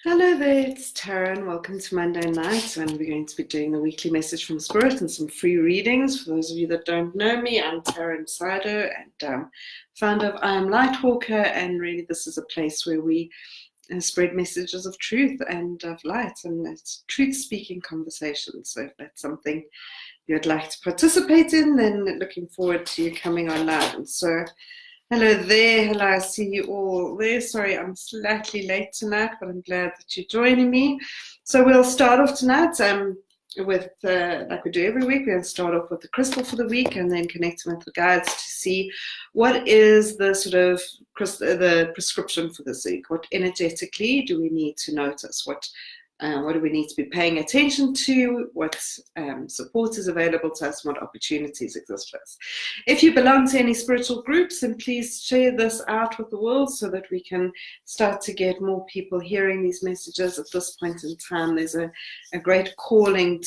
Hello there, it's Taryn. Welcome to Monday night, and we're going to be doing the weekly message from Spirit and some free readings. For those of you that don't know me, I'm Taryn Sydow, and founder of I Am Lightwalker, and really this is a place where we spread messages of truth and of light, and it's truth-speaking conversations. So if that's something you'd like to participate in, then looking forward to you coming online. So hello there, hello, I see you all there. Sorry, I'm slightly late tonight, but I'm glad that you're joining me. So we'll start off tonight with, like we do every week, we're going to start off with the crystal for the week and then connecting with the guides to see what is the sort of the prescription for this week. What energetically do we need to notice? What do we need to be paying attention to? What support is available to us? What opportunities exist for us? If you belong to any spiritual groups, then please share this out with the world so that we can start to get more people hearing these messages. At this point in time, there's a great calling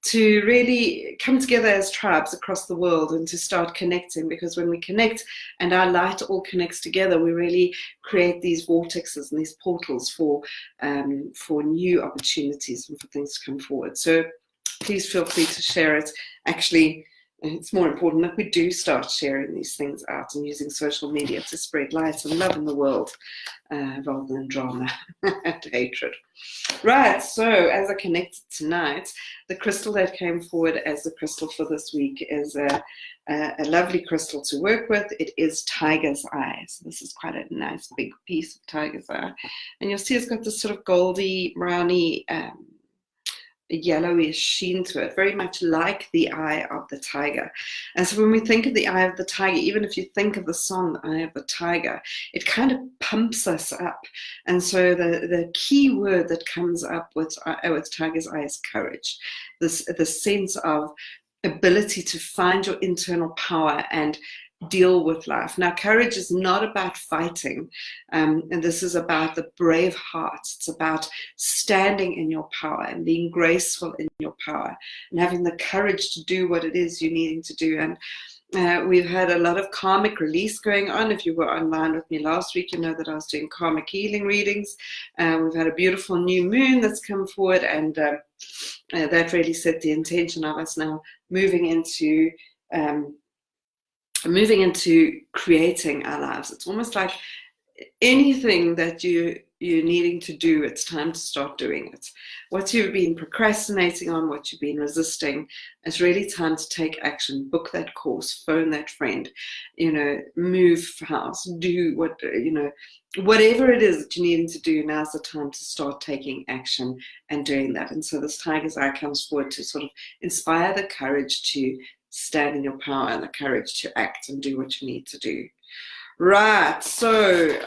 to really come together as tribes across the world and to start connecting, because when we connect and our light all connects together, we really create these vortexes and these portals for new opportunities and for things to come forward. So please feel free to share it. Actually, it's more important that we do start sharing these things out and using social media to spread light and love in the world rather than drama and hatred. Right, so as I connected tonight, the crystal that came forward as the crystal for this week is a lovely crystal to work with. It is Tiger's Eye. So this is quite a nice big piece of Tiger's Eye. And you'll see it's got this sort of goldy, browny, yellowish sheen to it, very much like the eye of the tiger. And so when we think of the eye of the tiger, even if you think of the song, The Eye of the Tiger, it kind of pumps us up. And so the key word that comes up with Tiger's Eye is courage. The sense of ability to find your internal power and deal with life. Now, courage is not about fighting, and this is about the brave heart. It's about standing in your power and being graceful in your power and having the courage to do what it is you're needing to do. And we've had a lot of karmic release going on. If you were online with me last week, you know that I was doing karmic healing readings. We've had a beautiful new moon that's come forward, and that really set the intention of us now moving into creating our lives. It's almost like anything that you're needing to do, it's time to start doing it. What you've been procrastinating on, what you've been resisting, it's really time to take action. Book that course, phone that friend, move house, do whatever it is that you're needing to do. Now's the time to start taking action and doing that. And so this Tiger's Eye comes forward to sort of inspire the courage to stand in your power and the courage to act and do what you need to do. Right, so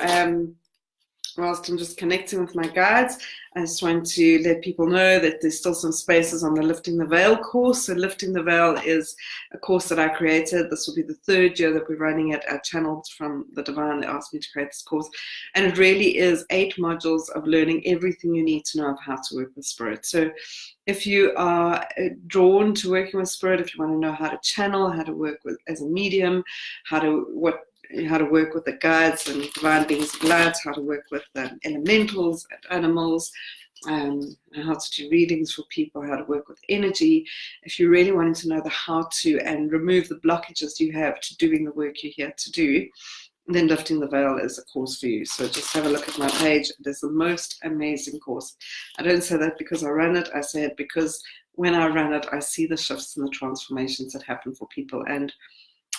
whilst I'm just connecting with my guides, I just want to let people know that there's still some spaces on the Lifting the Veil course. So Lifting the Veil is a course that I created. This will be the third year that we're running it. I channeled from the Divine that asked me to create this course. And it really is 8 modules of learning everything you need to know of how to work with spirit. So if you are drawn to working with spirit, if you want to know how to channel, how to work with as a medium, how to work with the guides and divine beings of light, how to work with elementals and animals, how to do readings for people, how to work with energy. If you really wanted to know the how to and remove the blockages you have to doing the work you're here to do, then Lifting the Veil is a course for you. So just have a look at my page. It is the most amazing course. I don't say that because I run it. I say it because when I run it, I see the shifts and the transformations that happen for people. And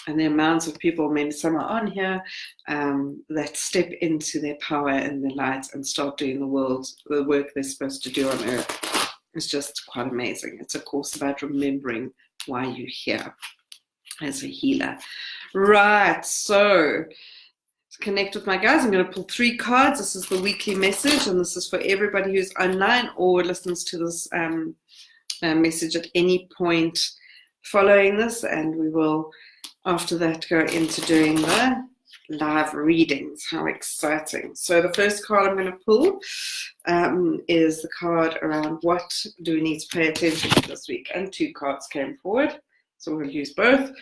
the amounts of people, maybe some are on here, that step into their power and their light and start doing the work they're supposed to do on earth. It's just quite amazing. It's a course about remembering why you're here as a healer. Right, so to connect with my guys, I'm going to pull 3 cards. This is the weekly message, and this is for everybody who's online or listens to this message at any point following this, and we will after that go into doing the live readings. How exciting. So the first card I'm going to pull is the card around what do we need to pay attention to this week, and 2 cards came forward, so we'll use both.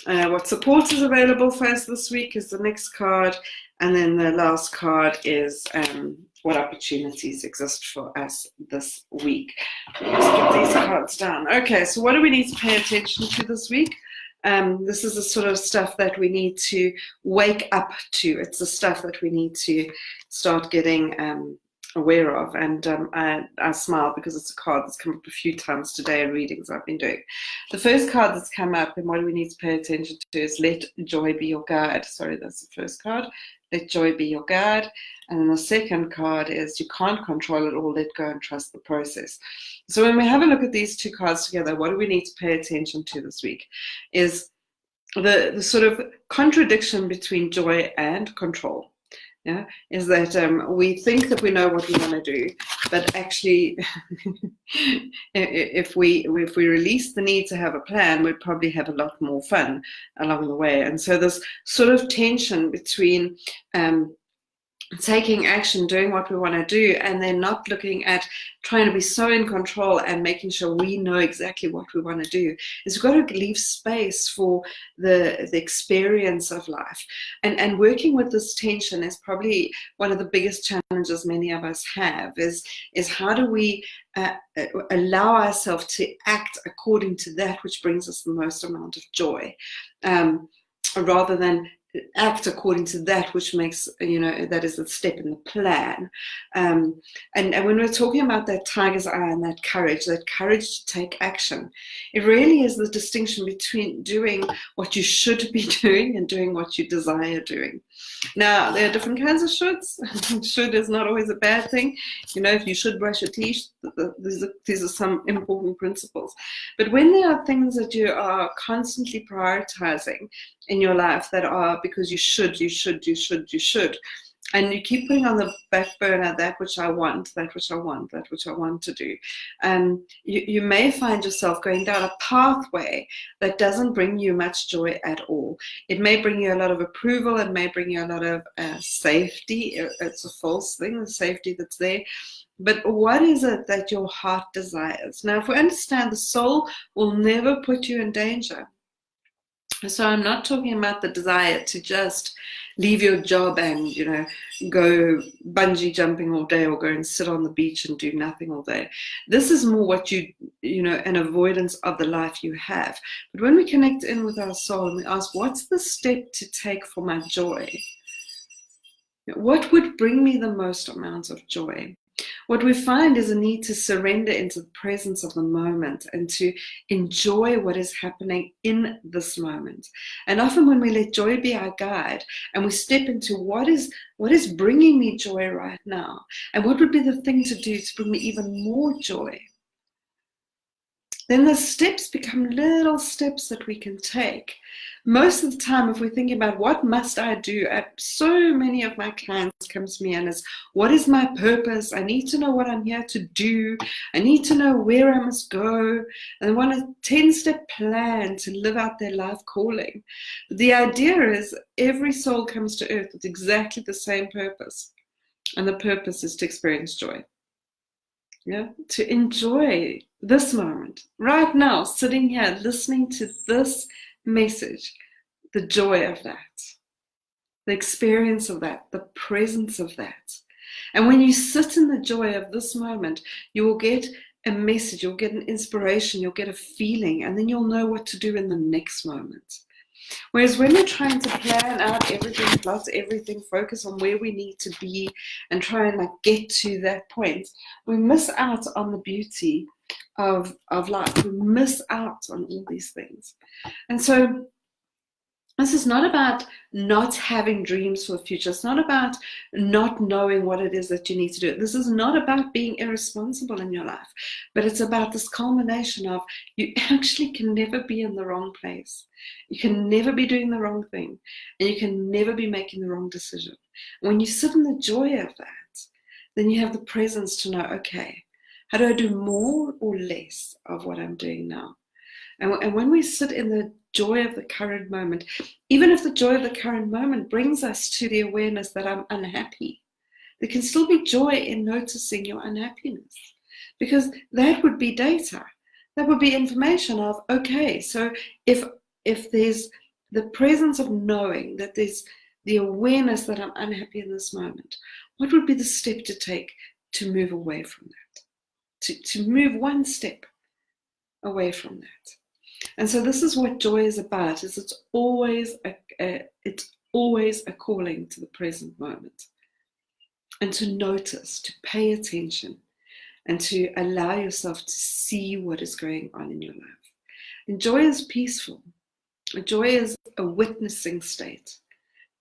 What support is available for us this week is the next card, and then the last card is what opportunities exist for us this week. Let's put these cards down. Okay, so what do we need to pay attention to this week? This is the sort of stuff that we need to wake up to. It's the stuff that we need to start getting aware of. And I smile because it's a card that's come up a few times today in readings I've been doing. The first card that's come up and what do we need to pay attention to is let joy be your guide. Sorry, that's the first card. Let joy be your guide. And then the second card is you can't control it all, let go and trust the process. So when we have a look at these two cards together, what do we need to pay attention to this week is the sort of contradiction between joy and control. Yeah, is that we think that we know what we want to do, but actually, if we release the need to have a plan, we'd probably have a lot more fun along the way. And so this sort of tension between taking action, doing what we want to do, and then not looking at trying to be so in control and making sure we know exactly what we want to do, is we've got to leave space for the experience of life. And working with this tension is probably one of the biggest challenges many of us have, is how do we allow ourselves to act according to that which brings us the most amount of joy, rather than act according to that which makes, that is a step in the plan. And when we're talking about that tiger's eye and that courage to take action, it really is the distinction between doing what you should be doing and doing what you desire doing. Now, there are different kinds of shoulds. Should is not always a bad thing. If you should brush your teeth, these are some important principles. But when there are things that you are constantly prioritizing in your life that are because you should, and you keep putting on the back burner that which I want to do, you may find yourself going down a pathway that doesn't bring you much joy at all. It may bring you a lot of approval, it may bring you a lot of safety. It's a false thing, the safety that's there. But what is it that your heart desires? Now, if we understand, the soul will never put you in danger. So I'm not talking about the desire to just leave your job and, go bungee jumping all day or go and sit on the beach and do nothing all day. This is more what an avoidance of the life you have. But when we connect in with our soul and we ask, what's the step to take for my joy? What would bring me the most amount of joy? What we find is a need to surrender into the presence of the moment and to enjoy what is happening in this moment. And often when we let joy be our guide and we step into what is bringing me joy right now, and what would be the thing to do to bring me even more joy, then the steps become little steps that we can take. Most of the time, if we're thinking about what must I do, so many of my clients come to me and it's, what is my purpose? I need to know what I'm here to do. I need to know where I must go. And they want a 10-step plan to live out their life calling. The idea is every soul comes to earth with exactly the same purpose. And the purpose is to experience joy. Yeah, to enjoy this moment right now, sitting here listening to this message, the joy of that, the experience of that, the presence of that. And when you sit in the joy of this moment, you will get a message, you'll get an inspiration, you'll get a feeling, and then you'll know what to do in the next moment. Whereas when we're trying to plan out everything, plot everything, focus on where we need to be and try and get to that point, we miss out on the beauty of life. We miss out on all these things. And so this is not about not having dreams for the future. It's not about not knowing what it is that you need to do. This is not about being irresponsible in your life, but it's about this culmination of you actually can never be in the wrong place. You can never be doing the wrong thing, and you can never be making the wrong decision. When you sit in the joy of that, then you have the presence to know, okay, how do I do more or less of what I'm doing now? And when we sit in the joy of the current moment, even if the joy of the current moment brings us to the awareness that I'm unhappy, there can still be joy in noticing your unhappiness, because that would be data. That would be information of, okay, so if there's the presence of knowing that there's the awareness that I'm unhappy in this moment, What would be the step to take to move away from that? To move one step away from that. And so this is what joy is about, is it's always a calling to the present moment. And to notice, to pay attention, and to allow yourself to see what is going on in your life. And joy is peaceful. Joy is a witnessing state.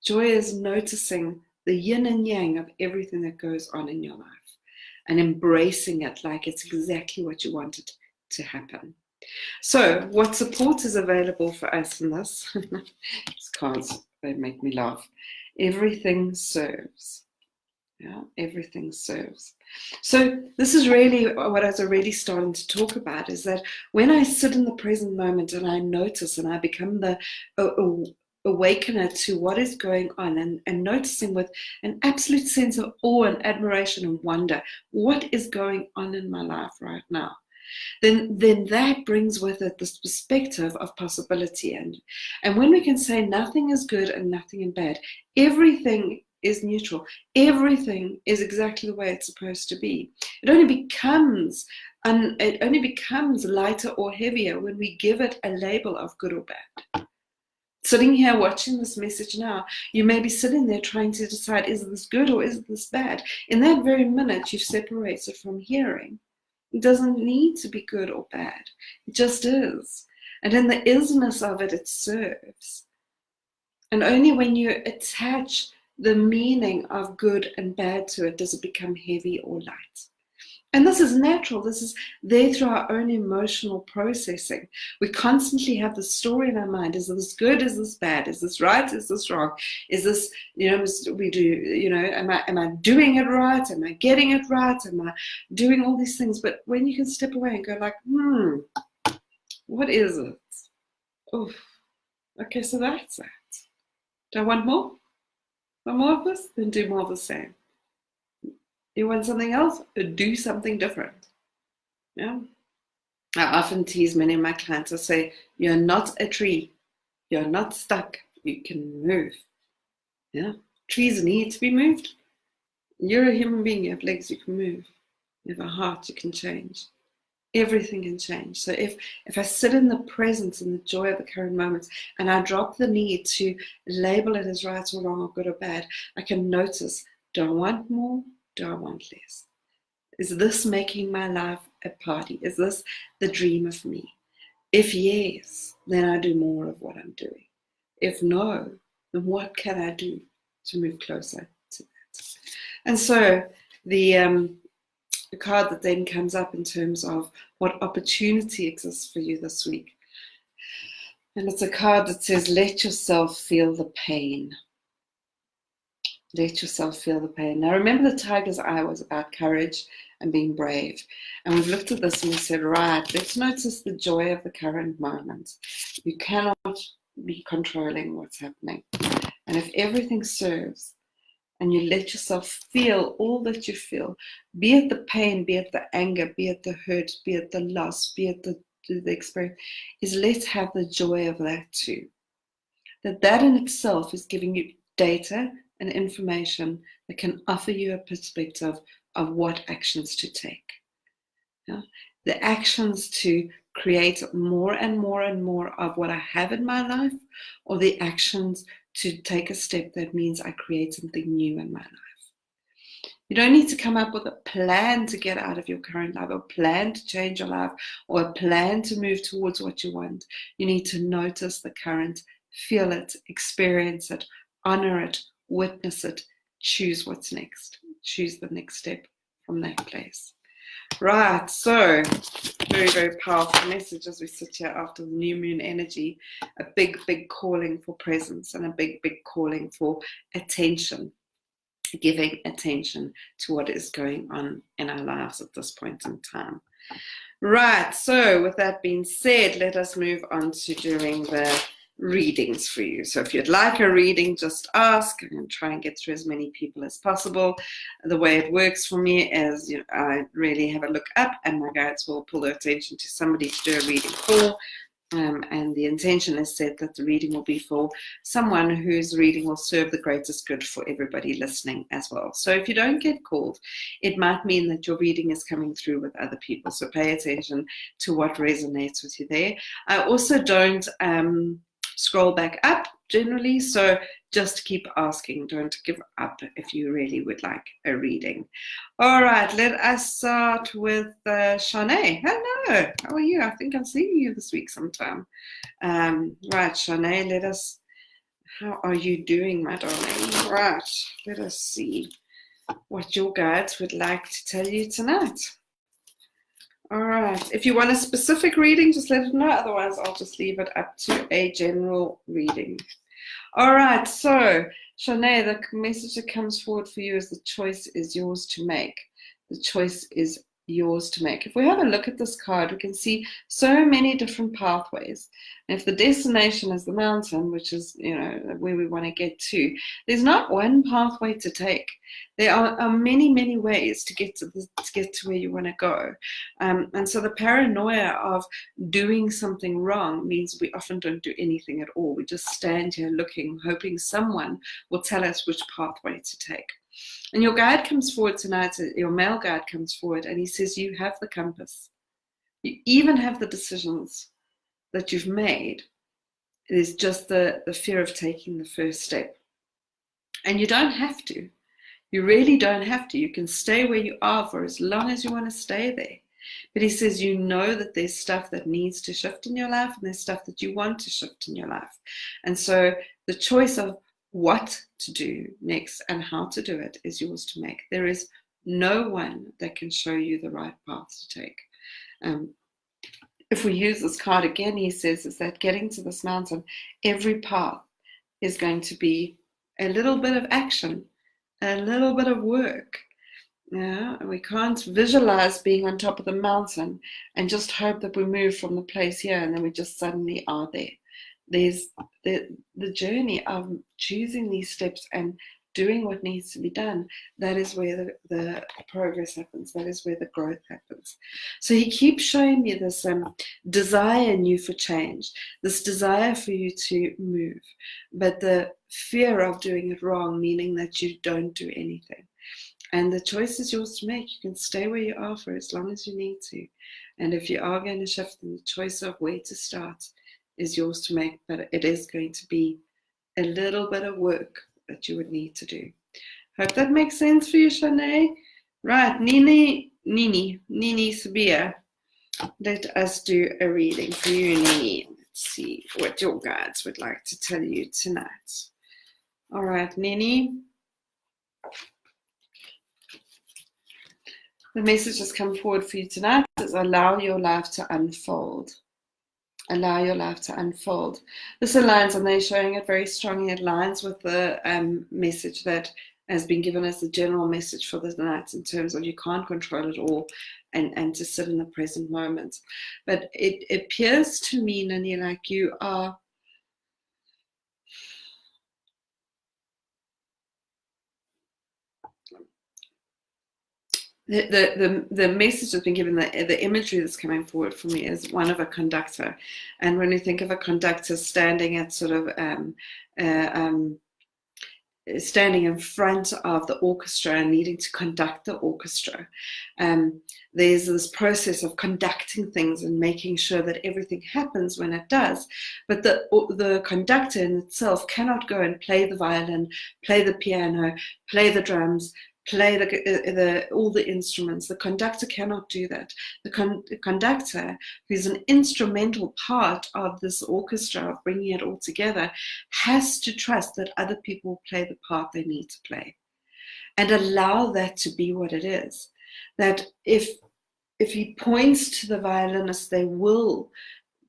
Joy is noticing the yin and yang of everything that goes on in your life and embracing it like it's exactly what you wanted to happen. So what support is available for us in this? These cards, they make me laugh. Everything serves. Yeah, everything serves. So this is really what I was already starting to talk about, is that when I sit in the present moment and I notice and I become the awakener to what is going on, and noticing with an absolute sense of awe and admiration and wonder what is going on in my life right now, then that brings with it this perspective of possibility. And when we can say nothing is good and nothing is bad, everything is neutral, everything is exactly the way it's supposed to be. It only becomes lighter or heavier when we give it a label of good or bad. Sitting here watching this message now, you may be sitting there trying to decide, is this good or is this bad? In that very minute, you've separated from hearing. It doesn't need to be good or bad. It just is. And in the isness of it, it serves. And only when you attach the meaning of good and bad to it does it become heavy or light. And this is natural. This is there through our own emotional processing. We constantly have the story in our mind. Is this good? Is this bad? Is this right? Is this wrong? Is this, am I doing it right? Am I getting it right? Am I doing all these things? But when you can step away and go like, what is it? Oh, okay, so that's that. Do I want more? Want more of this? Then do more of the same. You want something else? Do something different. Yeah. I often tease many of my clients. I say, you're not a tree. You're not stuck. You can move. Yeah. Trees need to be moved. You're a human being. You have legs. You can move. You have a heart. You can change. Everything can change. So if I sit in the presence and the joy of the current moment, and I drop the need to label it as right or wrong or good or bad, I can notice, do I want more? Do I want less? Is this making my life a party? Is this the dream of me? If yes, then I do more of what I'm doing. If no, then what can I do to move closer to that? And so the card that then comes up in terms of what opportunity exists for you this week. And it's a card that says, let yourself feel the pain. Let yourself feel the pain. Now remember, the tiger's eye was about courage and being brave. And we've looked at this and we said, right, let's notice the joy of the current moment. You cannot be controlling what's happening. And if everything serves, and you let yourself feel all that you feel, be it the pain, be it the anger, be it the hurt, be it the loss, be it the experience, is let's have the joy of that too. That in itself is giving you data and information that can offer you a perspective of what actions to take. Yeah? The actions to create more and more and more of what I have in my life, or the actions to take a step that means I create something new in my life. You don't need to come up with a plan to get out of your current life, or a plan to change your life, or a plan to move towards what you want. You need to notice the current, feel it, experience it, honor it, witness it, choose what's next. Choose the next step from that place. Right, so very, very powerful message as we sit here after the new moon energy. A big, big calling for presence, and a big, big calling for attention, giving attention to what is going on in our lives at this point in time. Right, so with that being said, let us move on to doing the readings for you. So if you'd like a reading, just ask, and try and get through as many people as possible. The way it works for me is, I really have a look up, and my guides will pull their attention to somebody to do a reading for. And the intention is set that the reading will be for someone whose reading will serve the greatest good for everybody listening as well. So if you don't get called, it might mean that your reading is coming through with other people. So pay attention to what resonates with you there. I also don't scroll back up generally, so just keep asking. Don't give up if you really would like a reading. All right, let us start with Shanae. Hello, how are you? I think I've seen you this week sometime. Right, Shanae, how are you doing, my darling? Right, let us see what your guides would like to tell you tonight. All right, if you want a specific reading, just let it know. Otherwise, I'll just leave it up to a general reading. All right, so Shanae, the message that comes forward for you is the choice is yours to make. The choice is yours to make. If we have a look at this card, we can see so many different pathways. And if the destination is the mountain, which is, where we want to get to, there's not one pathway to take. There are many, many ways to get to where you want to go. And so the paranoia of doing something wrong means we often don't do anything at all. We just stand here looking, hoping someone will tell us which pathway to take. And your guide comes forward tonight, your male guide comes forward, and he says, you have the compass. You even have the decisions that you've made. It is just the fear of taking the first step. And you don't have to. You really don't have to. You can stay where you are for as long as you want to stay there. But he says, you know that there's stuff that needs to shift in your life, and there's stuff that you want to shift in your life. And so the choice of what to do next and how to do it is yours to make. There is no one that can show you the right path to take. If we use this card again, he says, is that getting to this mountain, every path is going to be a little bit of action, a little bit of work. We can't visualize being on top of the mountain and just hope that we move from the place here and then we just suddenly are there. There's the journey of choosing these steps and doing what needs to be done. That is where the progress happens. That is where the growth happens. So he keeps showing me this desire in you for change, this desire for you to move, but the fear of doing it wrong, meaning that you don't do anything. And the choice is yours to make. You can stay where you are for as long as you need to. And if you are going to shift, then the choice of where to start is yours to make, but it is going to be a little bit of work that you would need to do. Hope that makes sense for you, Shanae. Right, Nini Sabia, let us do a reading for you, Nini. Let's see what your guides would like to tell you tonight. All right, Nini. The message that's come forward for you tonight is allow your life to unfold. Allow your life to unfold. This aligns, and they're showing it very strongly, it aligns with the message that has been given as the general message for the night in terms of you can't control it all and to sit in the present moment. But it appears to me, Nani, like you are the message that's been given, the imagery that's coming forward for me is one of a conductor. And when we think of a conductor standing at sort of standing in front of the orchestra and needing to conduct the orchestra, there's this process of conducting things and making sure that everything happens when it does. But the conductor in itself cannot go and play the violin, play the piano, play the drums, play all the instruments. The conductor cannot do that. The conductor, who's an instrumental part of this orchestra, of bringing it all together, has to trust that other people will play the part they need to play and allow that to be what it is. That if he points to the violinist, they will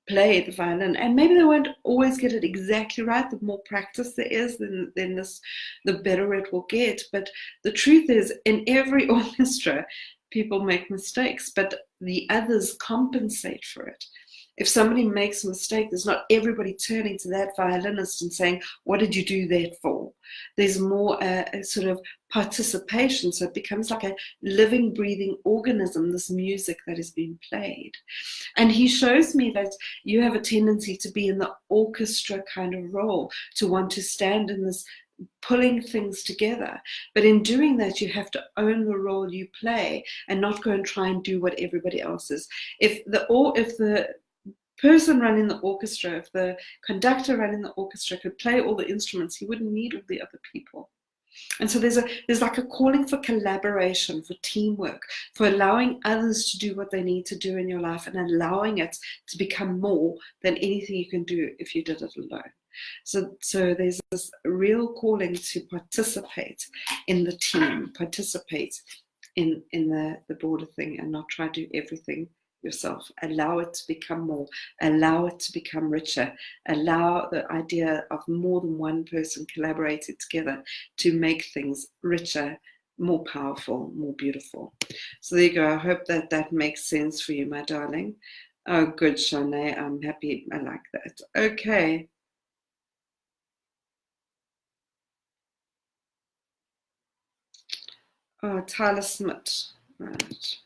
play the violin, and maybe they won't always get it exactly right. The more practice there is, then the better it will get. But the truth is, in every orchestra, people make mistakes, but the others compensate for it. If somebody makes a mistake, there's not everybody turning to that violinist and saying, what did you do that for? There's more a sort of participation. So it becomes like a living, breathing organism, this music that is being played. And he shows me that you have a tendency to be in the orchestra kind of role, to want to stand in this pulling things together. But in doing that, you have to own the role you play and not go and try and do what everybody else is. If the person running the orchestra, if the conductor running the orchestra could play all the instruments, he wouldn't need all the other people. And so there's like a calling for collaboration, for teamwork, for allowing others to do what they need to do in your life and allowing it to become more than anything you can do if you did it alone. So there's this real calling to participate in the team, participate in the broader thing, and not try to do everything yourself. Allow it to become more, allow it to become richer, allow the idea of more than one person collaborating together to make things richer, more powerful, more beautiful. So there you go. I hope that makes sense for you, my darling. Oh, good, Shanae. I'm happy. I like that. Okay. Oh, Tyler Smith. Right.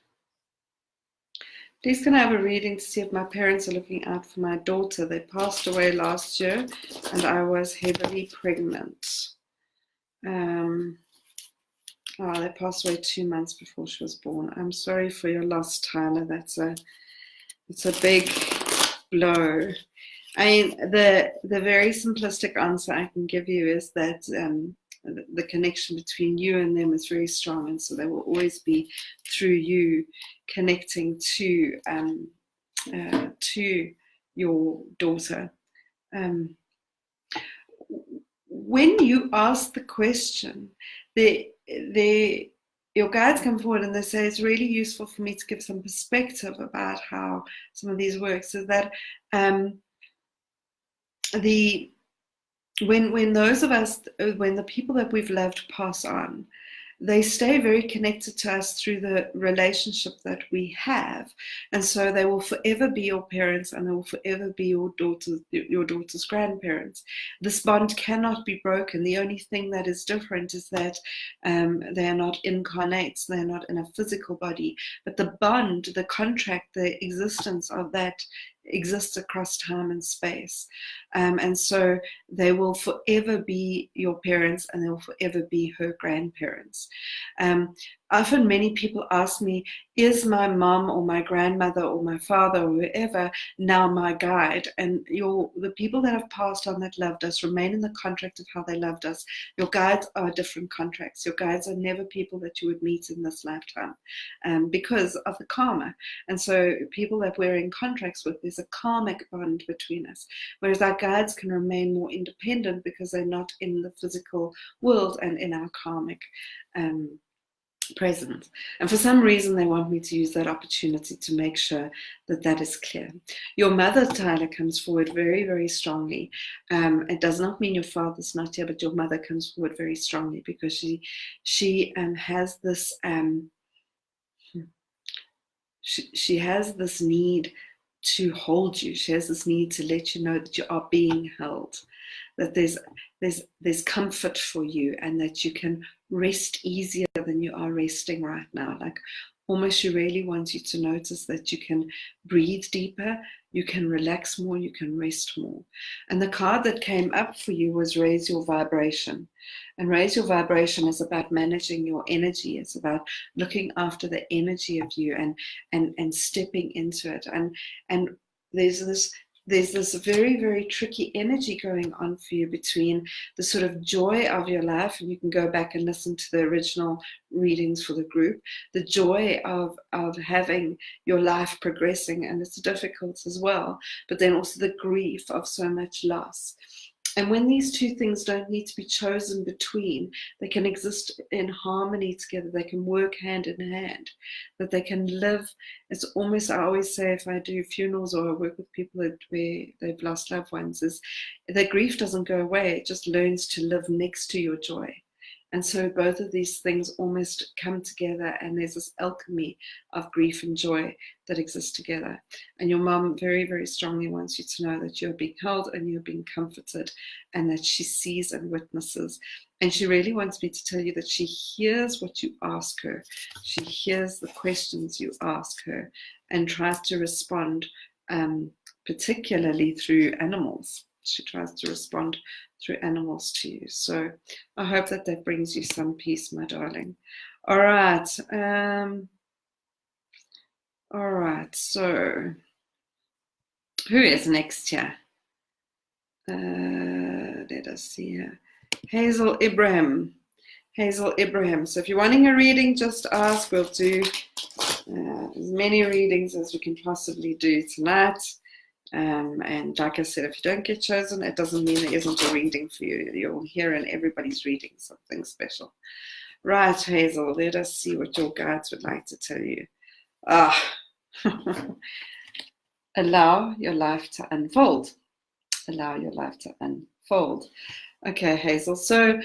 Please can I have a reading to see if my parents are looking out for my daughter? They passed away last year and I was heavily pregnant. They passed away 2 months before she was born. I'm sorry for your loss, Tyler. It's a big blow. I mean, the very simplistic answer I can give you is that the connection between you and them is very strong, and so they will always be through you connecting to your daughter. When you ask the question, your guides come forward and they say it's really useful for me to give some perspective about how some of these work. So that when those of us, when the people that we've loved pass on, they stay very connected to us through the relationship that we have. And so they will forever be your parents, and they will forever be your daughter's grandparents. This bond cannot be broken. The only thing that is different is that they are not incarnates, they're not in a physical body. But the bond, the contract, the existence of that exists across time and space. And so they will forever be your parents, and they will forever be her grandparents. Often many people ask me, is my mom or my grandmother or my father or whoever now my guide? And the people that have passed on that loved us remain in the contract of how they loved us. Your guides are different contracts. Your guides are never people that you would meet in this lifetime because of the karma. And so people that we're in contracts with, there's a karmic bond between us. Whereas our guides can remain more independent because they're not in the physical world and in our karmic presence. And for some reason, they want me to use that opportunity to make sure that that is clear. Your mother, Tyler, comes forward very, very strongly. It does not mean your father's not here, but your mother comes forward very strongly because she has this she has this need to hold you. She has this need to let you know that you are being held, that there's comfort for you, and that you can rest easier than you are resting right now. Like almost she really wants you to notice that you can breathe deeper, you can relax more, you can rest more. And the card that came up for you was Raise Your Vibration. And Raise Your Vibration is about managing your energy. It's about looking after the energy of you and stepping into it. And there's this very, very tricky energy going on for you between the sort of joy of your life, and you can go back and listen to the original readings for the group, the joy of having your life progressing, and it's difficult as well, but then also the grief of so much loss. And when these two things don't need to be chosen between, they can exist in harmony together. They can work hand in hand, that they can live. It's almost, I always say, if I do funerals or I work with people where they've lost loved ones, is that grief doesn't go away. It just learns to live next to your joy. And so both of these things almost come together, and there's this alchemy of grief and joy that exists together. And your mom very, very strongly wants you to know that you're being held and you're being comforted, and that she sees and witnesses. And she really wants me to tell you that she hears what you ask her. She hears the questions you ask her and tries to respond, particularly through animals. She tries to respond through animals to you. So I hope that that brings you some peace, my darling. All right. All right. So who is next here? Let us see here. Hazel Ibrahim. Hazel Ibrahim. So if you're wanting a reading, just ask. We'll do as many readings as we can possibly do tonight. And like I said, if you don't get chosen, it doesn't mean there isn't a reading for you. You'll hear in everybody's reading something special. Right, Hazel, let us see what your guides would like to tell you. Allow your life to unfold. Allow your life to unfold. Okay, Hazel. So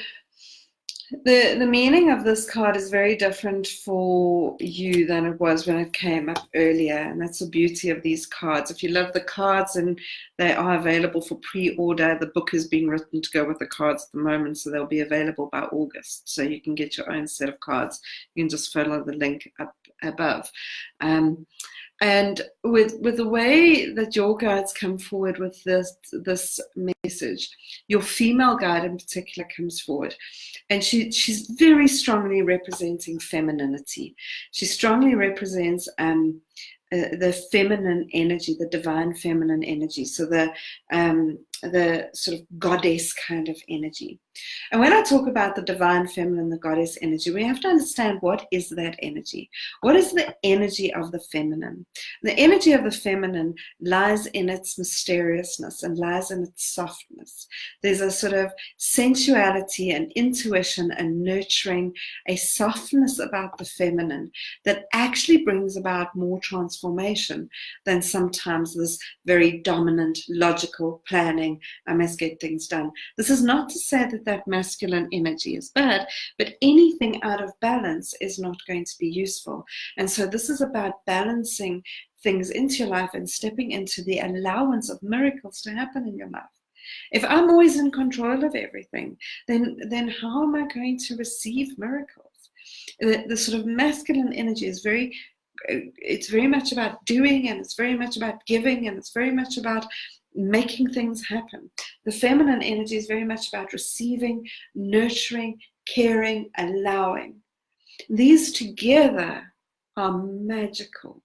the meaning of this card is very different for you than it was when it came up earlier, and that's the beauty of these cards. If you love the cards, and they are available for pre-order, the book is being written to go with the cards at the moment, so they'll be available by August, so you can get your own set of cards. You can just follow the link up above. And with the way that your guides come forward with this message, your female guide in particular comes forward, and she's very strongly representing femininity. She strongly represents the feminine energy, the divine feminine energy, so the sort of goddess kind of energy. And when I talk about the divine feminine, the goddess energy, we have to understand, what is that energy? What is the energy of the feminine? The energy of the feminine lies in its mysteriousness and lies in its softness. There's a sort of sensuality and intuition and nurturing, a softness about the feminine that actually brings about more transformation than sometimes this very dominant, logical planning. I must get things done. This is not to say that masculine energy is bad, but anything out of balance is not going to be useful. And so this is about balancing things into your life and stepping into the allowance of miracles to happen in your life. If I'm always in control of everything, then how am I going to receive miracles? The sort of masculine energy is it's very much about doing, and it's very much about giving, and it's very much about making things happen. The feminine energy is very much about receiving, nurturing, caring, allowing. These together are magical.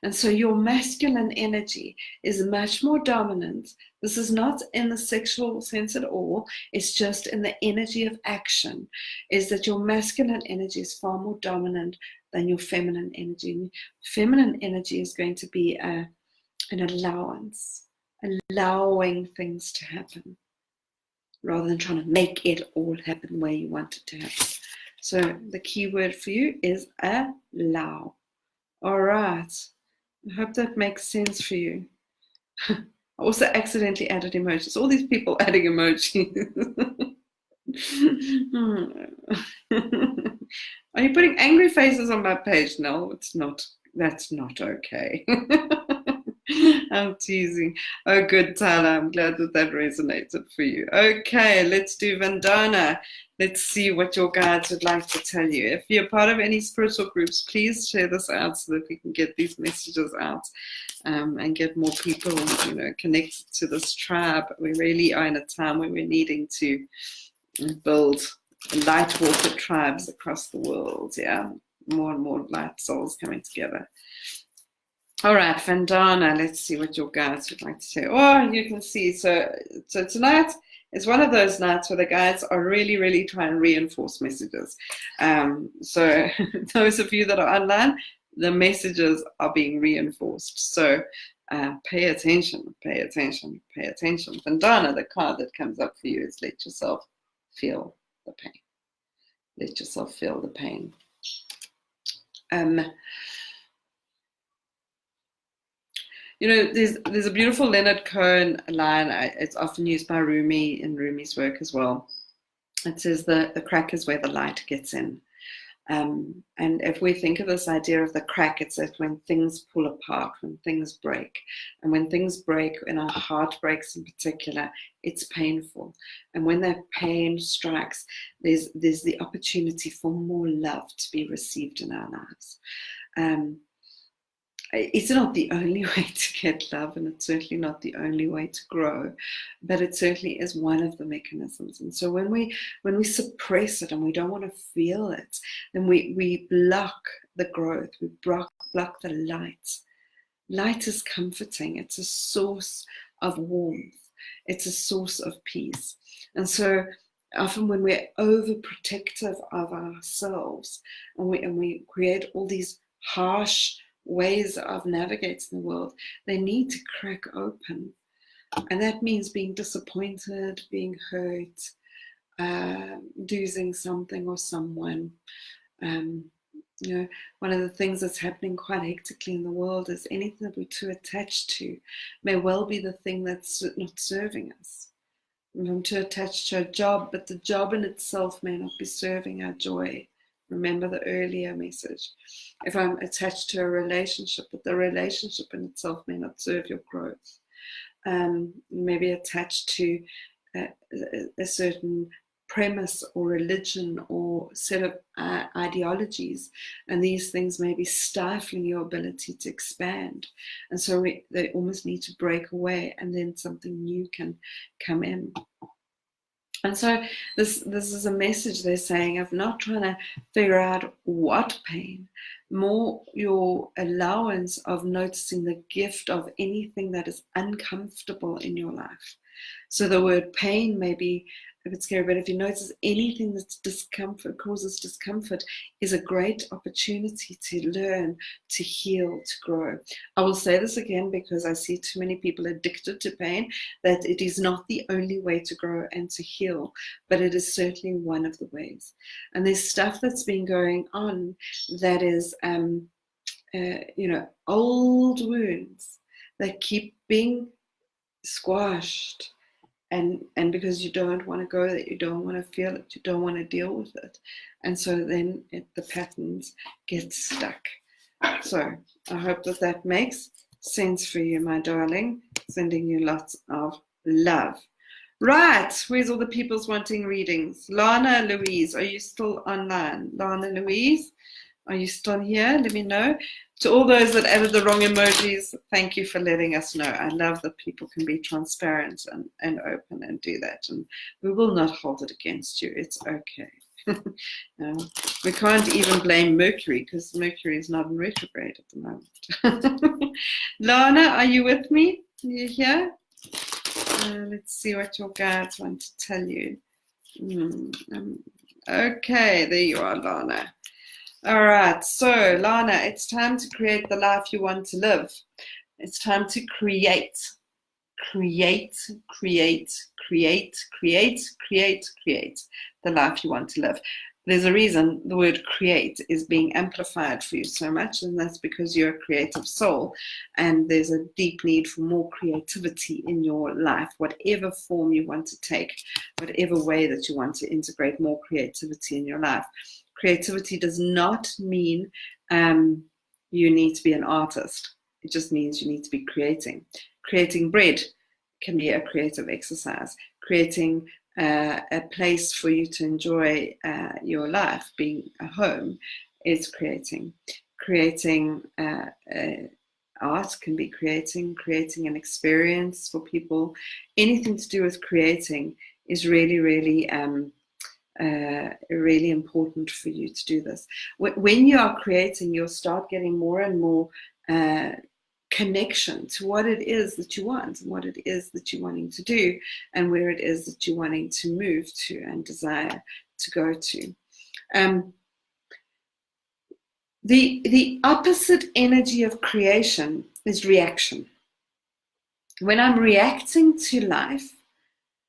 And so your masculine energy is much more dominant. This is not in the sexual sense at all. It's just in the energy of action, is that your masculine energy is far more dominant than your feminine energy. Feminine energy is going to be an allowance, allowing things to happen, rather than trying to make it all happen where you want it to happen. So the key word for you is allow. All right. I hope that makes sense for you. I also accidentally added emojis. All these people adding emojis. Are you putting angry faces on my page? No, it's not. That's not okay. I'm teasing. Oh, good, Tyler. I'm glad that resonated for you. Okay, let's do Vandana. Let's see what your guides would like to tell you. If you're part of any spiritual groups, please share this out so that we can get these messages out and get more people, connected to this tribe. We really are in a time where we're needing to build light water tribes across the world. Yeah, more and more light souls coming together. All right, Vandana, let's see what your guides would like to say. Oh, you can see. So tonight is one of those nights where the guides are really, really trying to reinforce messages. So those of you that are online, the messages are being reinforced. So pay attention, pay attention, pay attention. Vandana, the card that comes up for you is let yourself feel the pain. Let yourself feel the pain. There's a beautiful Leonard Cohen line. It's often used by Rumi in Rumi's work as well. It says the crack is where the light gets in. And if we think of this idea of the crack, it's that when things pull apart, when things break. And when things break, and our heart breaks in particular, it's painful. And when that pain strikes, there's the opportunity for more love to be received in our lives. It's not the only way to get love, and it's certainly not the only way to grow, but it certainly is one of the mechanisms. And so when we suppress it and we don't want to feel it, then we block the growth, we block the light. Light is comforting. It's a source of warmth. It's a source of peace. And so often when we're overprotective of ourselves and we create all these harsh ways of navigating the world, they need to crack open. And that means being disappointed, being hurt, losing something or someone. One of the things that's happening quite hectically in the world is anything that we're too attached to may well be the thing that's not serving us. I'm too attached to a job, but the job in itself may not be serving our joy. Remember the earlier message. If I'm attached to a relationship, but the relationship in itself may not serve your growth. Maybe attached to a certain premise or religion or set of ideologies, and these things may be stifling your ability to expand. And so they almost need to break away, and then something new can come in. And so this is a message they're saying of not trying to figure out what pain, more your allowance of noticing the gift of anything that is uncomfortable in your life. So the word pain may be a bit scary, but if you notice anything that's discomfort, causes discomfort, is a great opportunity to learn, to heal, to grow. I will say this again because I see too many people addicted to pain, that it is not the only way to grow and to heal, but it is certainly one of the ways. And there's stuff that's been going on that is, old wounds that keep being squashed. And because you don't want to go there, you don't want to feel it, you don't want to deal with it. And so then the patterns get stuck. So I hope that makes sense for you, my darling. Sending you lots of love. Right, where's all the people's wanting readings? Lana Louise, are you still online? Lana Louise, are you still here? Let me know. To all those that added the wrong emojis, thank you for letting us know. I love that people can be transparent and open and do that. And we will not hold it against you. It's okay. We can't even blame Mercury because Mercury is not in retrograde at the moment. Lana, are you with me? Are you here? Let's see what your guides want to tell you. Okay, there you are, Lana. All right, so Lana, it's time to create the life you want to live. It's time to create the life you want to live. There's a reason the word create is being amplified for you so much, and that's because you're a creative soul, and there's a deep need for more creativity in your life, whatever form you want to take, whatever way that you want to integrate more creativity in your life. Creativity does not mean you need to be an artist. It just means you need to be creating. Creating bread can be a creative exercise. Creating a place for you to enjoy your life, being a home, is creating. Creating art can be creating an experience for people. Anything to do with creating is really, really really important for you to do this. When you are creating, you'll start getting more and more connection to what it is that you want and what it is that you're wanting to do and where it is that you're wanting to move to and desire to go to. The opposite energy of creation is reaction. When I'm reacting to life,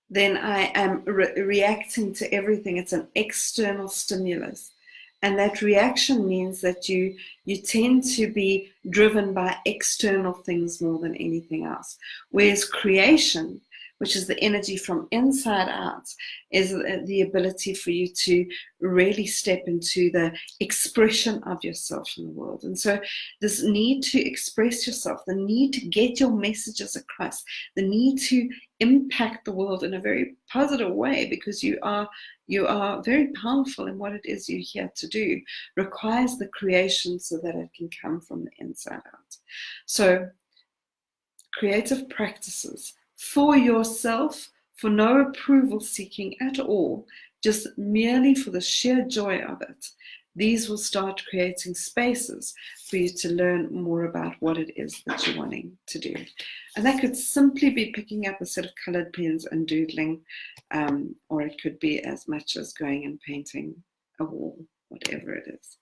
then I am reacting to everything. It's an external stimulus. And that reaction means that you tend to be driven by external things more than anything else. Whereas creation, which is the energy from inside out, is the ability for you to really step into the expression of yourself in the world. And so this need to express yourself, the need to get your messages across, the need to impact the world in a very positive way, because you are very powerful in what it is you're here to do, requires the creation so that it can come from the inside out. So creative practices for yourself, for no approval seeking at all, just merely for the sheer joy of it. These will start creating spaces for you to learn more about what it is that you're wanting to do. And that could simply be picking up a set of colored pens and doodling, or it could be as much as going and painting a wall, whatever it is.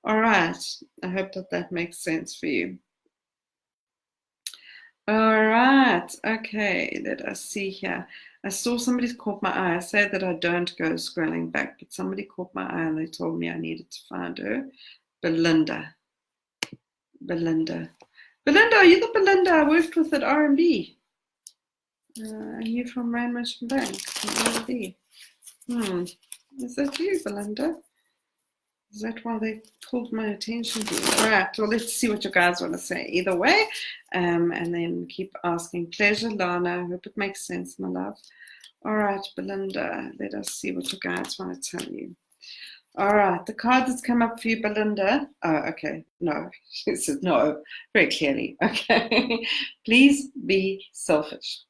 All right, I hope that makes sense for you. All right, okay, let us see here. I saw somebody's caught my eye. I said that I don't go scrolling back, but somebody caught my eye and they told me I needed to find her. Belinda. Belinda, are you the Belinda I worked with at R&B? Are you from Rand Mission Bank? From R&B? Is that you, Belinda? Is that why they called my attention to you? All right, well, let's see what you guys want to say either way. And then keep asking. Pleasure, Lana. I hope it makes sense, my love. All right, Belinda, let us see what you guys want to tell you. All right, the card that's come up for you, Belinda. Oh, okay. No, she said no, very clearly. Okay. Please be selfish.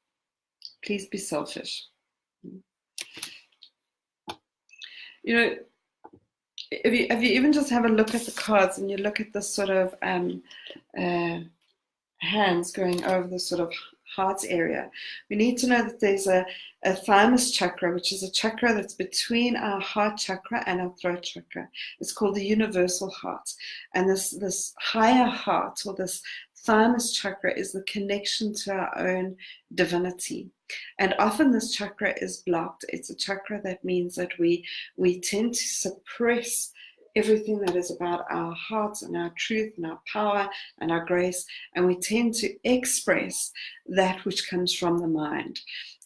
Please be selfish. You know, if you even just have a look at the cards and you look at the sort of hands going over the sort of heart area, we need to know that there's a thymus chakra, which is a chakra that's between our heart chakra and our throat chakra. It's called the universal heart. And this higher heart, or this thymus chakra, is the connection to our own divinity. And often this chakra is blocked. It's a chakra that means that we tend to suppress everything that is about our hearts and our truth and our power and our grace, and we tend to express that which comes from the mind.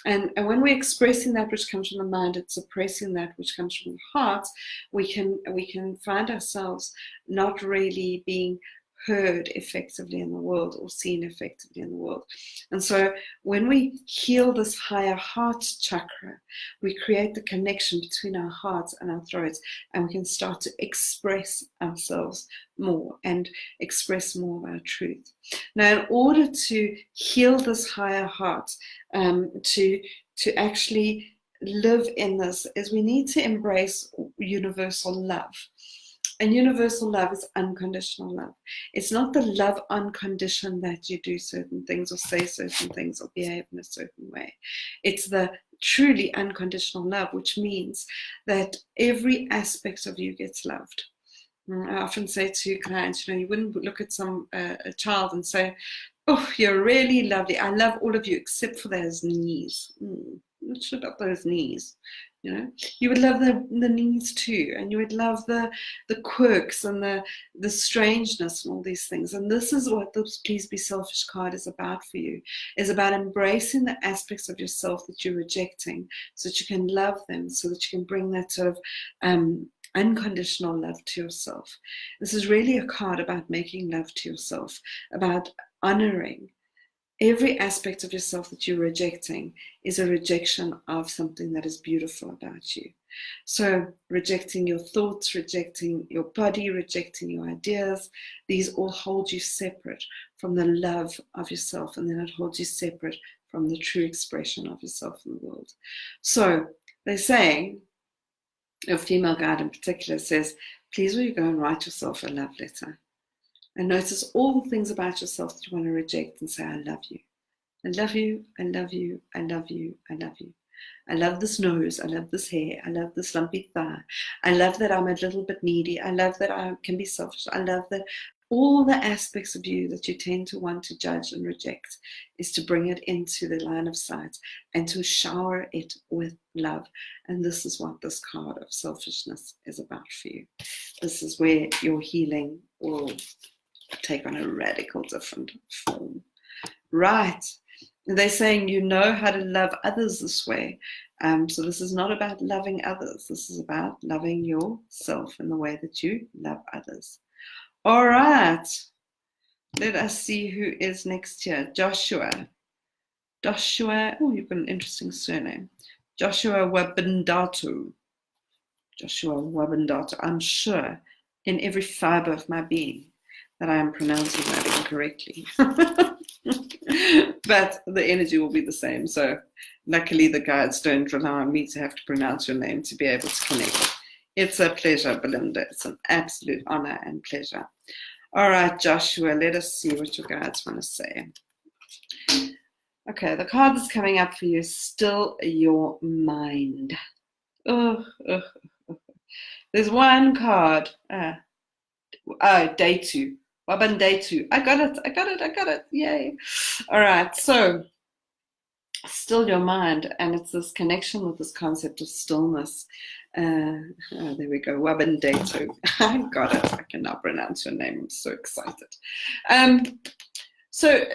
And when we're expressing that which comes from the mind and suppressing that which comes from the heart, we can find ourselves not really being heard effectively in the world or seen effectively in the world. And so when we heal this higher heart chakra, we create the connection between our hearts and our throats, and we can start to express ourselves more and express more of our truth. Now, in order to heal this higher heart, to actually live in this, is we need to embrace universal love. And universal love is unconditional love. It's not the love on condition that you do certain things or say certain things or behave in a certain way. It's the truly unconditional love, which means that every aspect of you gets loved. I often say to clients, you wouldn't look at a child and say, oh, you're really lovely. I love all of you except for those knees. What about those knees? You would love the knees too, and you would love the quirks and the strangeness and all these things. And this is what the Please Be Selfish card is about for you, is about embracing the aspects of yourself that you're rejecting so that you can love them, so that you can bring that sort of unconditional love to yourself. This is really a card about making love to yourself, about honoring. Every aspect of yourself that you're rejecting is a rejection of something that is beautiful about you. So rejecting your thoughts, rejecting your body, rejecting your ideas, these all hold you separate from the love of yourself, and then it holds you separate from the true expression of yourself in the world. So they say, a female guide in particular says, please will you go and write yourself a love letter? And notice all the things about yourself that you want to reject and say, I love you. I love you, I love you, I love you, I love you. I love this nose, I love this hair, I love this lumpy thigh. I love that I'm a little bit needy. I love that I can be selfish. I love that all the aspects of you that you tend to want to judge and reject is to bring it into the line of sight and to shower it with love. And this is what this card of selfishness is about for you. This is where your healing will take on a radical different form. Right. They're saying you know how to love others this way. So this is not about loving others. This is about loving yourself in the way that you love others. All right. Let us see who is next here. Joshua. Joshua. Oh, you've got an interesting surname. Joshua Wabindatu. Joshua Wabindatu. I'm sure in every fiber of my being that I am pronouncing that incorrectly. But the energy will be the same. So luckily the guides don't rely on me to have to pronounce your name to be able to connect. It's a pleasure, Belinda. It's an absolute honor and pleasure. All right, Joshua, let us see what your guides want to say. Okay, the card that's coming up for you is still your mind. There's one card. Day 2. Waban day 2. I got it. Yay. All right, so still your mind, and it's this connection with this concept of stillness. There we go. Waban day 2. I got it. I can now pronounce your name. I'm so excited. So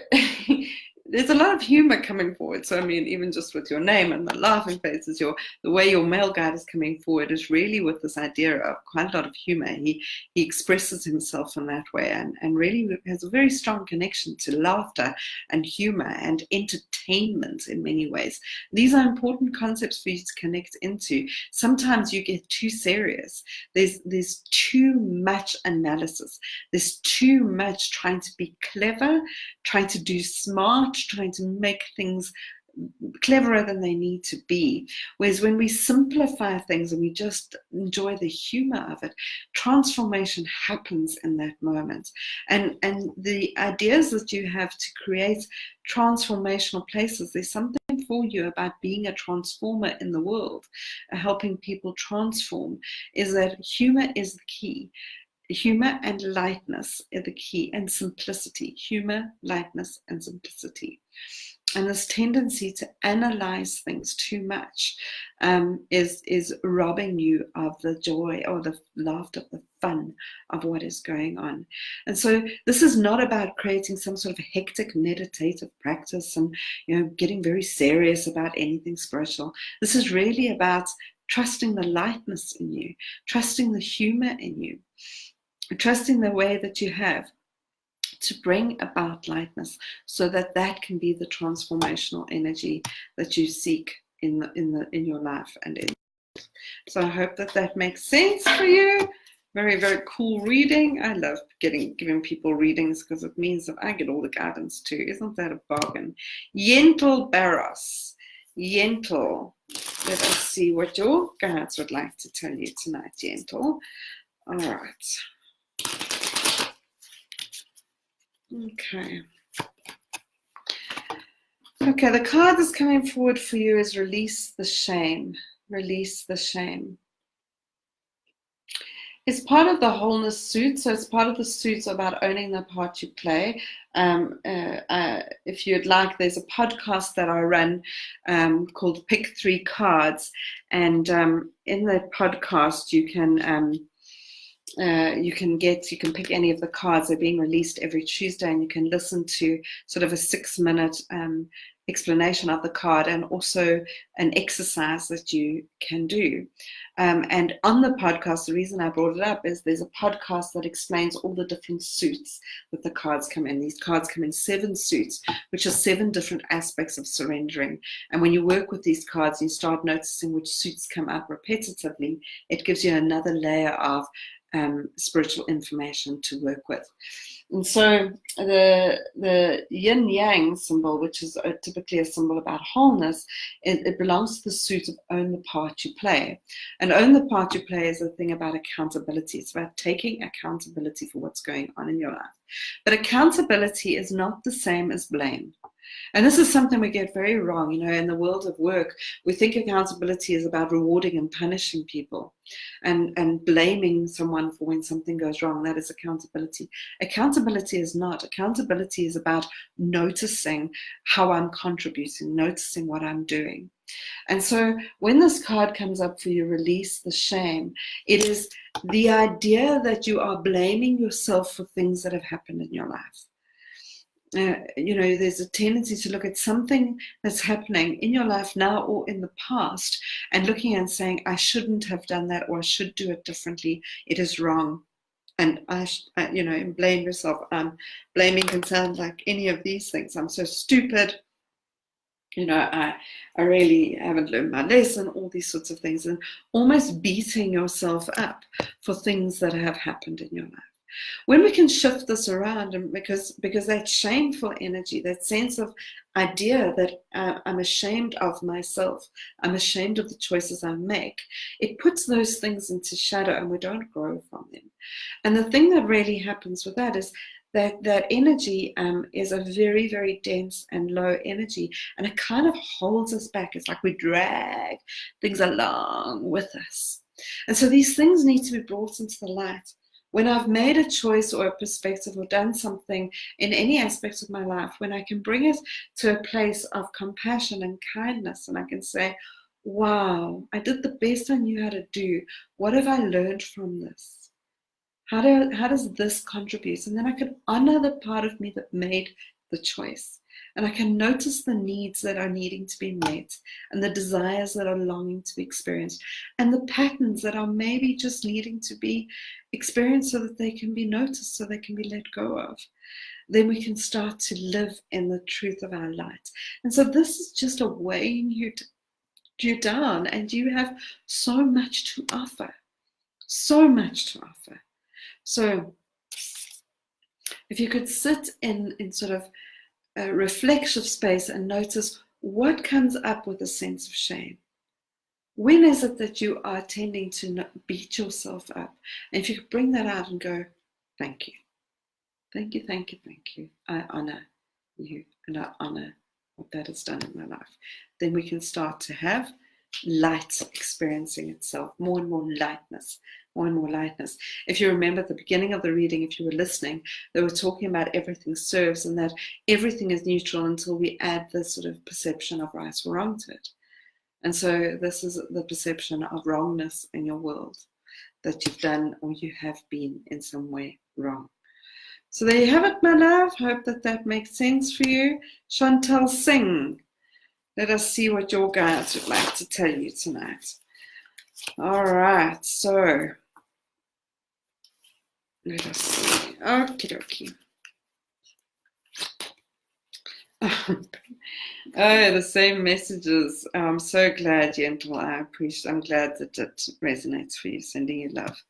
there's a lot of humor coming forward. So I mean, even just with your name and the laughing faces, the way your male guide is coming forward is really with this idea of quite a lot of humor. He expresses himself in that way, and really has a very strong connection to laughter and humor and entertainment in many ways. These are important concepts for you to connect into. Sometimes you get too serious. There's too much analysis. There's too much trying to be clever, trying to do smart, trying to make things cleverer than they need to be. Whereas when we simplify things and we just enjoy the humor of it, transformation happens in that moment. And the ideas that you have to create transformational places, there's something for you about being a transformer in the world, helping people transform, is that humor is the key. Humor and lightness are the key, and simplicity. Humor, lightness, and simplicity. And this tendency to analyze things too much is robbing you of the joy or the laughter, the fun of what is going on. And so this is not about creating some sort of hectic meditative practice and getting very serious about anything spiritual. This is really about trusting the lightness in you, trusting the humor in you, trusting the way that you have to bring about lightness, so that can be the transformational energy that you seek in your life and in. So I hope that makes sense for you. Very, very cool reading. I love giving people readings because it means that I get all the guidance too. Isn't that a bargain? Yentle Barros. Yentle. Let us see what your guides would like to tell you tonight, Yentle. All right. Okay, the card that's coming forward for you is release the shame. Release the shame. It's part of the wholeness suit, so it's part of the suits about owning the part you play. If you'd like, there's a podcast that I run called Pick 3 Cards, and in that podcast you can pick any of the cards. They're being released every Tuesday, and you can listen to sort of a 6-minute explanation of the card, and also an exercise that you can do. And on the podcast, the reason I brought it up is there's a podcast that explains all the different suits that the cards come in. These cards come in 7 suits, which are 7 different aspects of surrendering. And when you work with these cards, you start noticing which suits come up repetitively. It gives you another layer of spiritual information to work with. And so the yin-yang symbol, which is typically a symbol about wholeness, it belongs to the suit of own the part you play. And own the part you play is a thing about accountability. It's about taking accountability for what's going on in your life. But accountability is not the same as blame. And this is something we get very wrong. In the world of work, we think accountability is about rewarding and punishing people and blaming someone for when something goes wrong. That is accountability. Accountability is not. Accountability is about noticing how I'm contributing, noticing what I'm doing. And so when this card comes up for you, release the shame, it is the idea that you are blaming yourself for things that have happened in your life. there's a tendency to look at something that's happening in your life now or in the past and looking and saying, I shouldn't have done that, or I should do it differently. It is wrong. And and blame yourself. Blaming can sound like any of these things. I'm so stupid. I really haven't learned my lesson, all these sorts of things, and almost beating yourself up for things that have happened in your life. When we can shift this around, and because that shameful energy, that sense of idea that I'm ashamed of myself, I'm ashamed of the choices I make, it puts those things into shadow and we don't grow from them. And the thing that really happens with that is that energy is a very, very dense and low energy, and it kind of holds us back. It's like we drag things along with us. And so these things need to be brought into the light. When I've made a choice or a perspective or done something in any aspect of my life, when I can bring it to a place of compassion and kindness, and I can say, wow, I did the best I knew how to do. What have I learned from this? How does this contribute? And then I can honor the part of me that made the choice. And I can notice the needs that are needing to be met, and the desires that are longing to be experienced, and the patterns that are maybe just needing to be experienced so that they can be noticed, so they can be let go of. Then we can start to live in the truth of our light. And so this is just a weighing you down, and you have so much to offer. So much to offer. So if you could sit in sort of a reflexive space and notice what comes up with a sense of shame. When is it that you are tending to beat yourself up? And if you could bring that out and go, thank you. Thank you, thank you, thank you. I honor you, and I honor what that has done in my life. Then we can start to have light experiencing itself, more and more lightness, more and more lightness. If you remember at the beginning of the reading, if you were listening, they were talking about everything serves, and that everything is neutral until we add this sort of perception of right or wrong to it. And so this is the perception of wrongness in your world, that you've done or you have been in some way wrong. So there you have it, my love. Hope that makes sense for you. Chantal, sing. Let us see what your guides would like to tell you tonight. All right, so let us see. Okie dokie. Oh, the same messages. I'm so glad, Gentle. I'm glad that it resonates for you. Sending you love.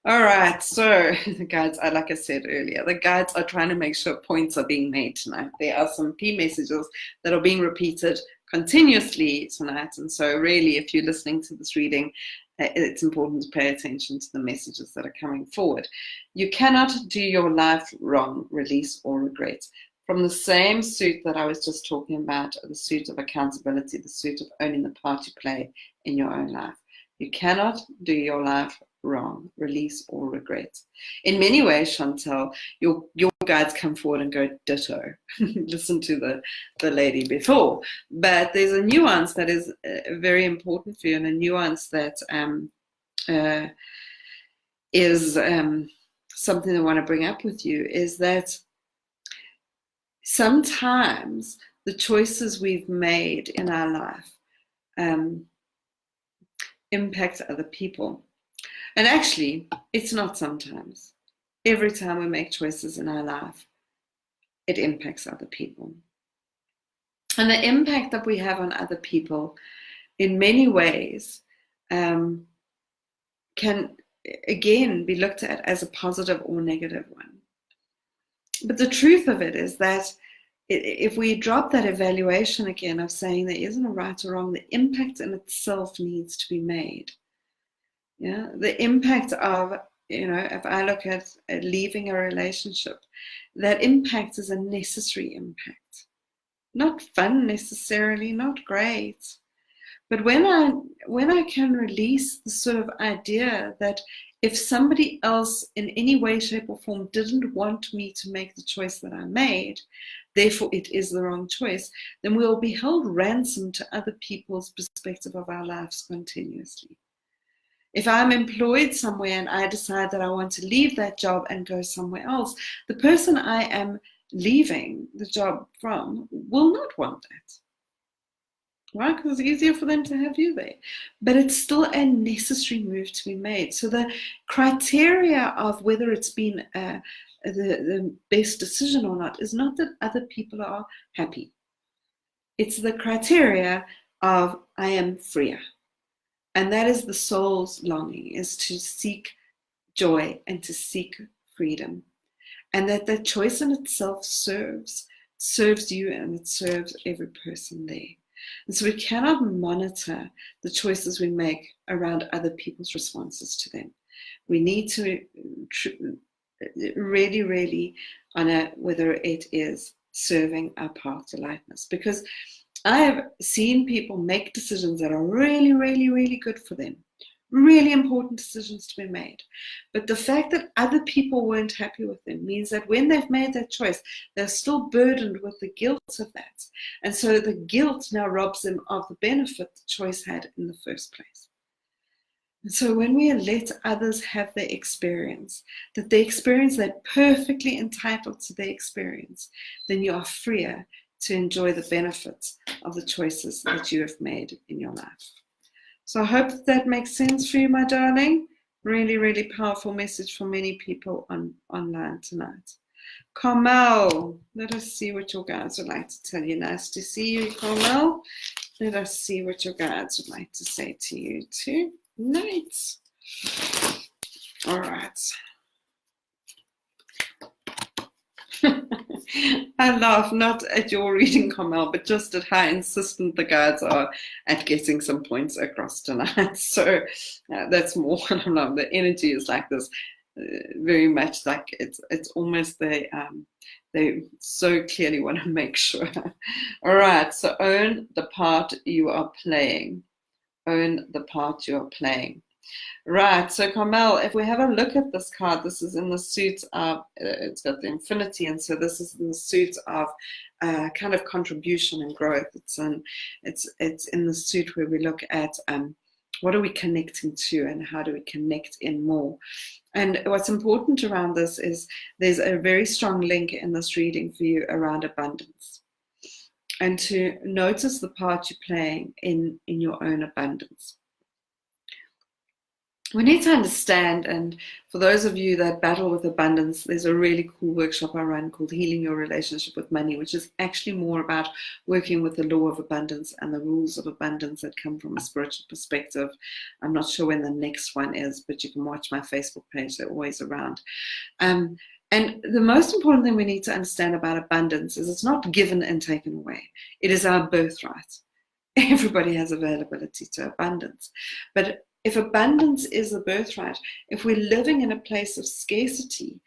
All right, so the guides, like I said earlier, the guides are trying to make sure points are being made tonight. There are some key messages that are being repeated continuously tonight. And so really, if you're listening to this reading, it's important to pay attention to the messages that are coming forward. You cannot do your life wrong, release, or regret. From the same suit that I was just talking about, the suit of accountability, the suit of owning the part you play in your own life. You cannot do your life wrong, release, or regret. In many ways, Chantal, your guides come forward and go ditto. Listen to the lady before. But there's a nuance that is very important for you, and a nuance that is something I want to bring up with you, is that sometimes the choices we've made in our life impact other people. And actually, it's not sometimes. Every time we make choices in our life, it impacts other people. And the impact that we have on other people in many ways can, again, be looked at as a positive or negative one. But the truth of it is that if we drop that evaluation again of saying there isn't a right or wrong, the impact in itself needs to be made. Yeah, the impact of, if I look at leaving a relationship, that impact is a necessary impact. Not fun necessarily, not great. But when I can release the sort of idea that if somebody else in any way, shape, or form didn't want me to make the choice that I made, therefore it is the wrong choice, then we will be held ransom to other people's perspective of our lives continuously. If I'm employed somewhere and I decide that I want to leave that job and go somewhere else, the person I am leaving the job from will not want that. Right? Because it's easier for them to have you there. But it's still a necessary move to be made. So the criteria of whether it's been the best decision or not is not that other people are happy. It's the criteria of I am freer. And that is the soul's longing, is to seek joy and to seek freedom. And that choice in itself serves you and it serves every person there. And so we cannot monitor the choices we make around other people's responses to them. We need to really, really honor whether it is serving our path to lightness. Because I have seen people make decisions that are really, really, really good for them. Really important decisions to be made. But the fact that other people weren't happy with them means that when they've made that choice, they're still burdened with the guilt of that. And so the guilt now robs them of the benefit the choice had in the first place. And so when we let others have their experience, that they experience they're perfectly entitled to their experience, then you are freer to enjoy the benefits of the choices that you have made in your life. So I hope that makes sense for you, my darling. Really, really powerful message for many people online tonight. Carmel, let us see what your guides would like to tell you. Nice to see you, Carmel. Let us see what your guides would like to say to you tonight. All right. I laugh not at your reading, Carmel, but just at how insistent the guides are at getting some points across tonight. So that's more what I'm like. The energy is like this, very much like it's almost they so clearly want to make sure. All right, so own the part you are playing. Own the part you are playing. Right, so Carmel, if we have a look at this card, this is in the suit of, it's got the infinity, and so this is in the suit of kind of contribution and growth. It's in the suit where we look at what are we connecting to and how do we connect in more. And what's important around this is there's a very strong link in this reading for you around abundance. And to notice the part you're playing in your own abundance. We need to understand, and for those of you that battle with abundance, there's a really cool workshop I run called Healing Your Relationship with Money, which is actually more about working with the law of abundance and the rules of abundance that come from a spiritual perspective. I'm not sure when the next one is, but you can watch my Facebook page. They're always around. And the most important thing we need to understand about abundance is it's not given and taken away. It is our birthright. Everybody has availability to abundance. But if abundance is the birthright, if we're living in a place of scarcity,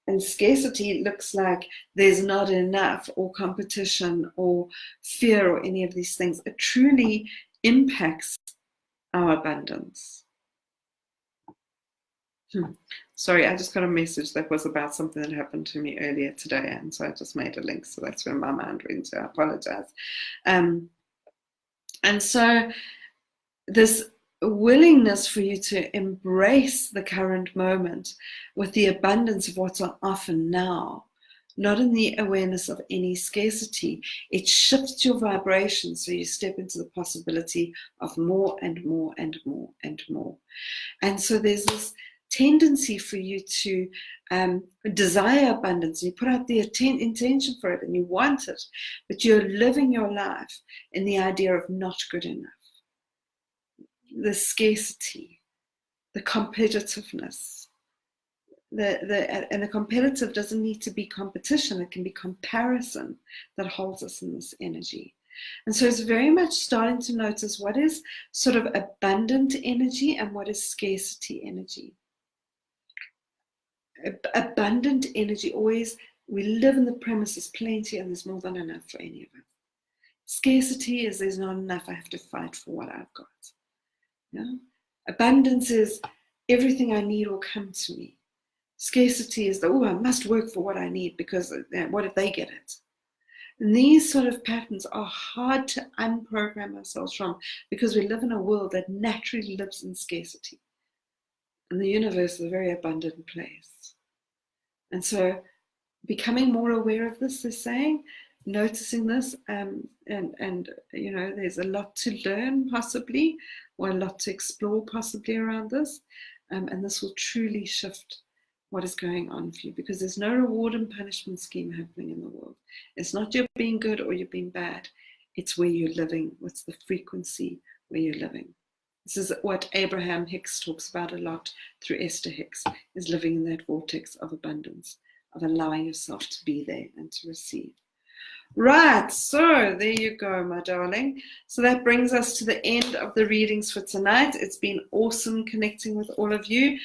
and scarcity looks like there's not enough, or competition, or fear, or any of these things, it truly impacts our abundance. Sorry, I just got a message that was about something that happened to me earlier today, and so I just made a link, so that's where my mind went to. I apologize. And so this willingness for you to embrace the current moment with the abundance of what's on offer now, not in the awareness of any scarcity, it shifts your vibration so you step into the possibility of more and more and more and more. And so there's this tendency for you to desire abundance. You put out the intention for it and you want it, but you're living your life in the idea of not good enough. The scarcity, the competitiveness, and the competitive doesn't need to be competition, it can be comparison that holds us in this energy. And so it's very much starting to notice what is sort of abundant energy and what is scarcity energy. Abundant energy, always, we live in the premise there's plenty and there's more than enough for any of us. Scarcity is there's not enough, I have to fight for what I've got. Yeah? Abundance is everything I need will come to me. Scarcity is I must work for what I need because what if they get it? And these sort of patterns are hard to unprogram ourselves from because we live in a world that naturally lives in scarcity. And the universe is a very abundant place. And so becoming more aware of this, they're saying, noticing this, and you know, there's a lot to learn possibly, or a lot to explore possibly around this, and this will truly shift what is going on for you, because there's no reward and punishment scheme happening in the world. It's not you're being good or you're being bad. It's where you're living. What's the frequency where you're living? This is what Abraham Hicks talks about a lot through Esther Hicks, is living in that vortex of abundance, of allowing yourself to be there and to receive. Right, so there you go, my darling. So that brings us to the end of the readings for tonight. It's been awesome connecting with all of you.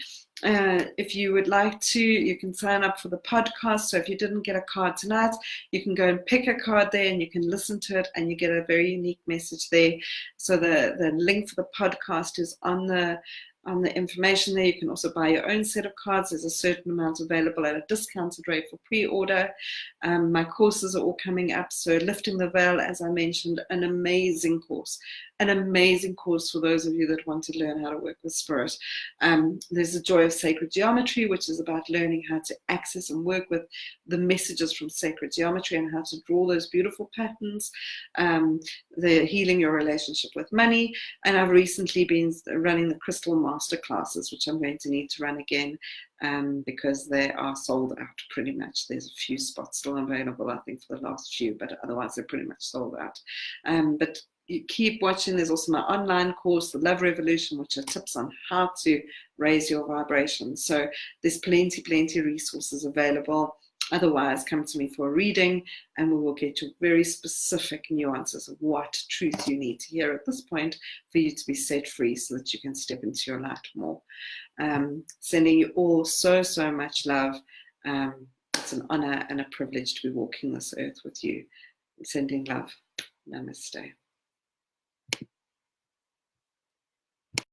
If you would like to, you can sign up for the podcast. So if you didn't get a card tonight, you can go and pick a card there and you can listen to it, and you get a very unique message there. So the link for the podcast is on the information there. You can also buy your own set of cards. There's a certain amount available at a discounted rate for pre-order. My courses are all coming up. So Lifting the Veil, as I mentioned, an amazing course for those of you that want to learn how to work with spirit. There's the Joy of Sacred Geometry, which is about learning how to access and work with the messages from sacred geometry and how to draw those beautiful patterns. The Healing Your Relationship with Money. And I've recently been running the Crystal Master classes, which I'm going to need to run again, because they are sold out pretty much. There's a few spots still available, I think, for the last few, but otherwise they're pretty much sold out. But you keep watching. There's also my online course, The Love Revolution, which are tips on how to raise your vibration. So there's plenty resources available. Otherwise, come to me for a reading and we will get you very specific nuances of what truth you need to hear at this point for you to be set free, so that you can step into your light more. Sending you all so much love. It's an honor and a privilege to be walking this earth with you. Sending love. Namaste.